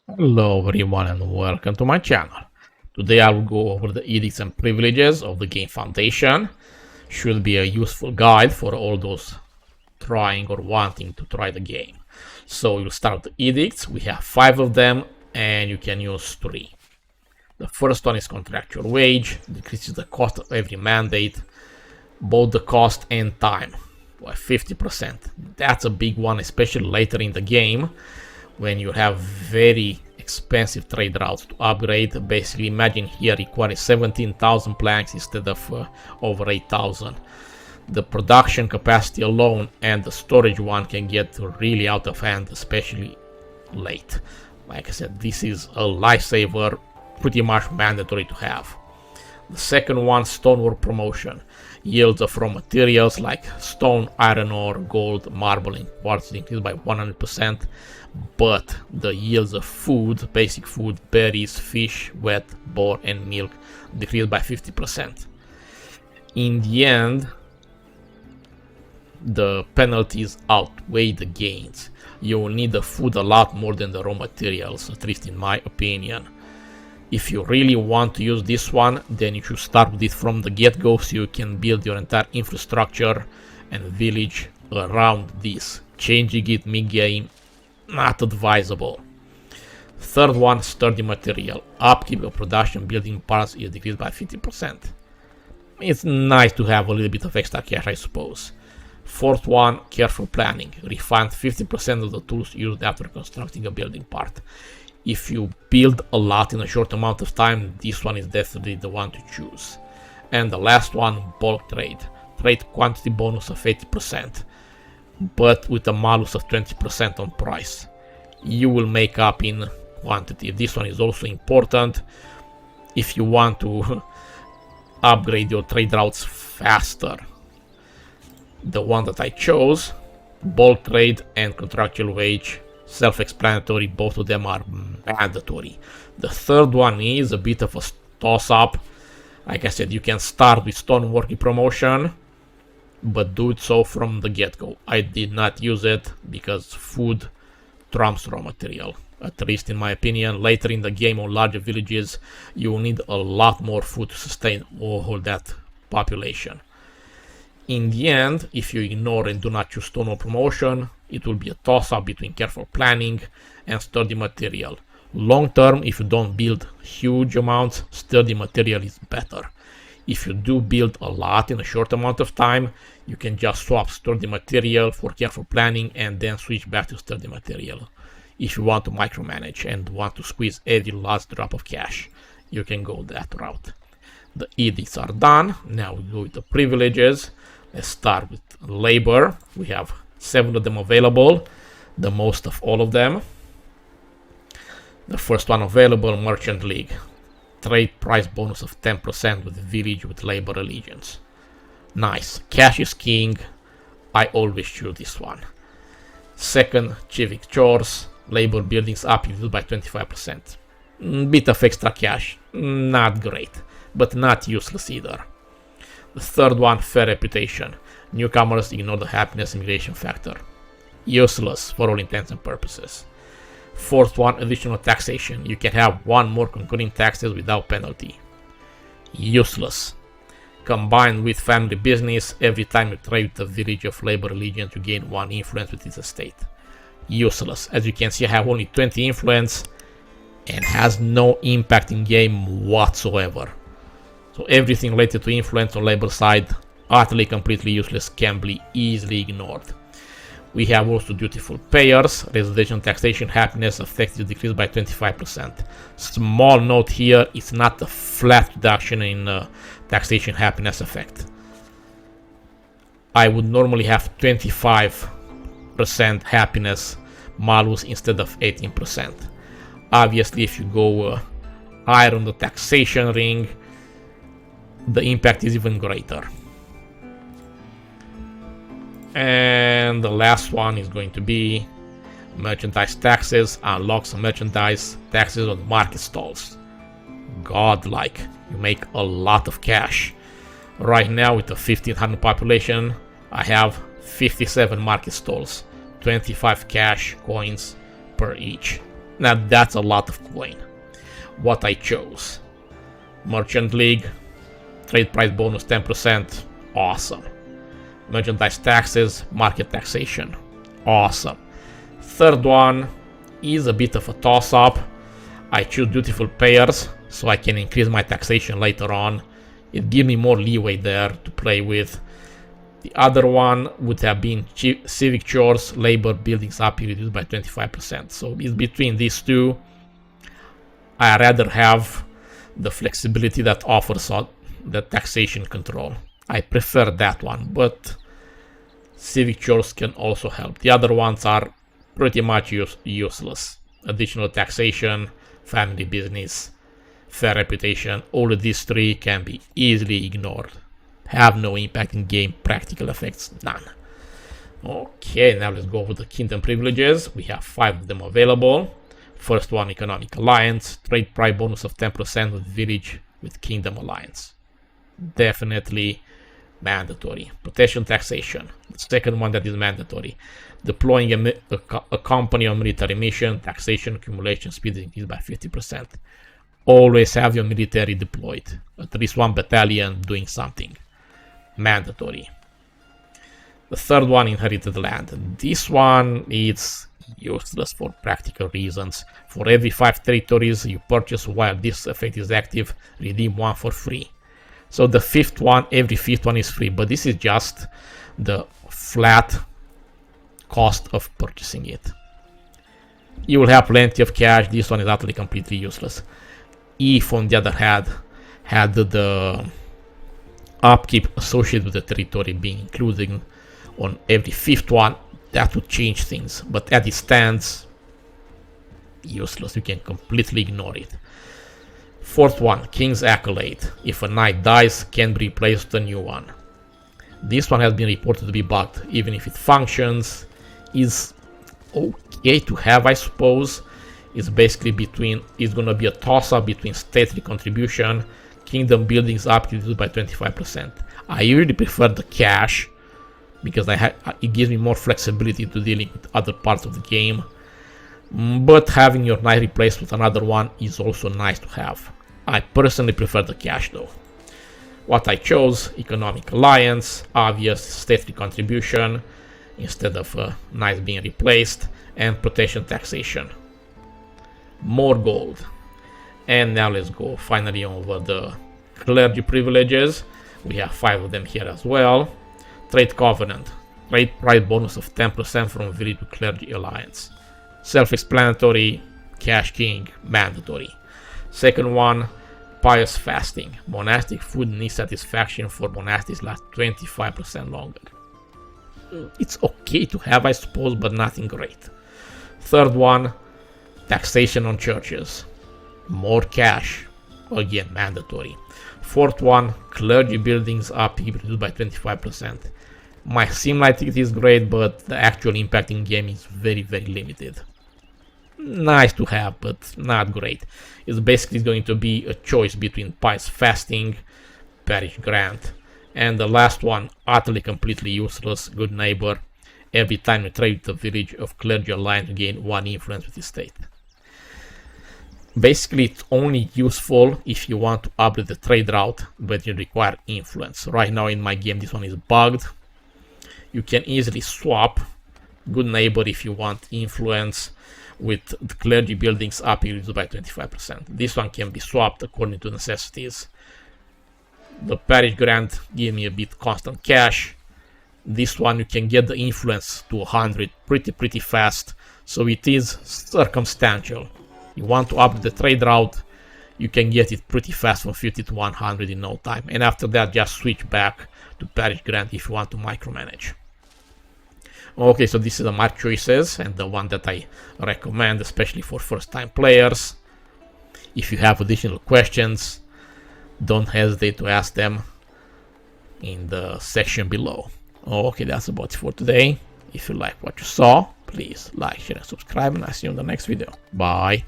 Hello everyone and welcome to my channel. Today I will go over the edicts and privileges of the game foundation. Should be a useful guide for all those trying or wanting to try the game. So we'll start with the edicts. We have 5 of them and you can use 3. The first one is contractual wage, decreases the cost of every mandate, both the cost and time by 50%. That's a big one, especially later in the game when you have very expensive trade routes to upgrade. Basically, imagine here requiring 17,000 planks instead of over 8,000. The production capacity alone and the storage one can get really out of hand, especially late. Like I said, this is a lifesaver, pretty much mandatory to have. The second one, Stonework promotion. Yields of raw materials like stone, iron ore, gold, marble, and quartz increased by 100%, but the yields of food, basic food, berries, fish, wheat, boar, and milk decreased by 50%. In the end, the penalties outweigh the gains. You will need the food a lot more than the raw materials, at least in my opinion. If you really want to use this one, then you should start with it from the get-go so you can build your entire infrastructure and village around this. Changing it mid-game, not advisable. Third one, sturdy material. Upkeep of production building parts is decreased by 50%. It's nice to have a little bit of extra cash, I suppose. Fourth one, careful planning. Refine 50% of the tools used after constructing a building part. If you build a lot in a short amount of time, this one is definitely the one to choose. And the last one, bulk trade. Trade quantity bonus of 80%, but with a malus of 20% on price. You will make up in quantity. This one is also important if you want to upgrade your trade routes faster. The one that I chose, bulk trade and contractual wage, self-explanatory, both of them are mandatory. The third one is a bit of a toss-up. Like I said, you can start with Stonework promotion, but do it so from the get-go. I did not use it because food trumps raw material, at least in my opinion. Later in the game on larger villages, you will need a lot more food to sustain all that population. In the end, if you ignore and do not choose Stonework promotion, it will be a toss-up between careful planning and sturdy material. Long term, if you don't build huge amounts, sturdy material is better. If you do build a lot in a short amount of time, you can just swap sturdy material for careful planning and then switch back to sturdy material. If you want to micromanage and want to squeeze every last drop of cash, you can go that route. The edicts are done. Now we go with the privileges. Let's start with labor. We have 7 of them available, the most of all of them. The first one available, Merchant League. Trade price bonus of 10% with village with labor allegiance. Nice. Cash is king. I always choose this one. Second, civic chores. Labor buildings up by 25%. Bit of extra cash. Not great, but not useless either. The third one, fair reputation. Newcomers ignore the happiness immigration factor. Useless for all intents and purposes. Fourth one, additional taxation. You can have 1 more concurring taxes without penalty. Useless. Combined with family business, every time you trade with a village of labor allegiance, you gain 1 influence with its estate. Useless. As you can see, I have only 20 influence and has no impact in game whatsoever. So everything related to influence on labor side, utterly completely useless, can be easily ignored. We have also dutiful payers. Residential taxation happiness effective decreased by 25%. Small note here, it's not a flat reduction in taxation happiness effect. I would normally have 25% happiness malus instead of 18%. Obviously, if you go higher on the taxation ring, the impact is even greater. And the last one is going to be merchandise taxes. Unlock some merchandise taxes on market stalls. Godlike. You make a lot of cash. Right now with a 1500 population, I have 57 market stalls, 25 cash coins per each. Now that's a lot of coin. What I chose: Merchant League, trade price bonus 10%, awesome. Merchandise taxes, market taxation, awesome. Third one is a bit of a toss-up. I choose dutiful payers so I can increase my taxation later on. It gives me more leeway there to play with. The other one would have been civic chores, labor, buildings up, reduced by 25%. So it's between these two. I rather have the flexibility that offers the taxation control. I prefer that one, but civic chores can also help. The other ones are pretty much useless. Additional taxation, family business, fair reputation, all of these three can be easily ignored. Have no impact in game, practical effects, none. Okay, now let's go over the kingdom privileges. We have 5 of them available. First one, economic alliance, trade price bonus of 10% with village with kingdom alliance. Definitely mandatory. Protection taxation, the second one that is mandatory. Deploying a company on military mission, taxation accumulation speed increased by 50%. Always have your military deployed, at least one battalion doing something. Mandatory. The third one, inherited land. This one is useless for practical reasons. For every 5 territories you purchase while this effect is active, redeem 1 for free. So the fifth one, every 5th one is free, but this is just the flat cost of purchasing it. You will have plenty of cash. This one is utterly completely useless. If on the other hand had the upkeep associated with the territory being included on every 5th one, that would change things, but as it stands, useless. You can completely ignore it. 4th one, King's Accolade. If a knight dies, can be replaced with a new one. This one has been reported to be bugged. Even if it functions, is okay to have, I suppose. It's basically it's gonna be a toss-up between stately contribution, kingdom buildings up reduced by 25%. I really prefer the cash because it gives me more flexibility to dealing with other parts of the game. But having your knight replaced with another one is also nice to have. I personally prefer the cash though. What I chose: economic alliance, obvious stately contribution instead of knights being replaced, and protection taxation. More gold. And now let's go finally over the clergy privileges. We have 5 of them here as well. Trade covenant, trade price bonus of 10% from village to clergy alliance. Self-explanatory, cash king, mandatory. Second one, pious fasting. Monastic food needs satisfaction for monastics last 25% longer. It's okay to have, I suppose, but nothing great. Third one, taxation on churches. More cash, again mandatory. 4th one, clergy buildings up reduced by 25%. Might seem like it is great, but the actual impact in game is very, very limited. Nice to have, but not great. It's basically going to be a choice between pious fasting, parish grant, and the last one, utterly completely useless, good neighbor. Every time you trade the village of clergy alliance, you gain 1 influence with the state. Basically, it's only useful if you want to upgrade the trade route, but you require influence. Right now in my game, this one is bugged. You can easily swap good neighbor if you want influence with the clergy buildings up reduced by 25%. This one can be swapped according to necessities. The parish grant give me a bit constant cash. This one you can get the influence to 100 pretty fast, so it is circumstantial. You want to upgrade the trade route, you can get it pretty fast from 50 to 100 in no time, and after that just switch back to parish grant if you want to micromanage. Okay, so this is the my choices and the one that I recommend, especially for first time players. If you have additional questions, don't hesitate to ask them in the section below. Okay, that's about it for today. If you like what you saw, please like, share and subscribe, and I'll see you in the next video. Bye.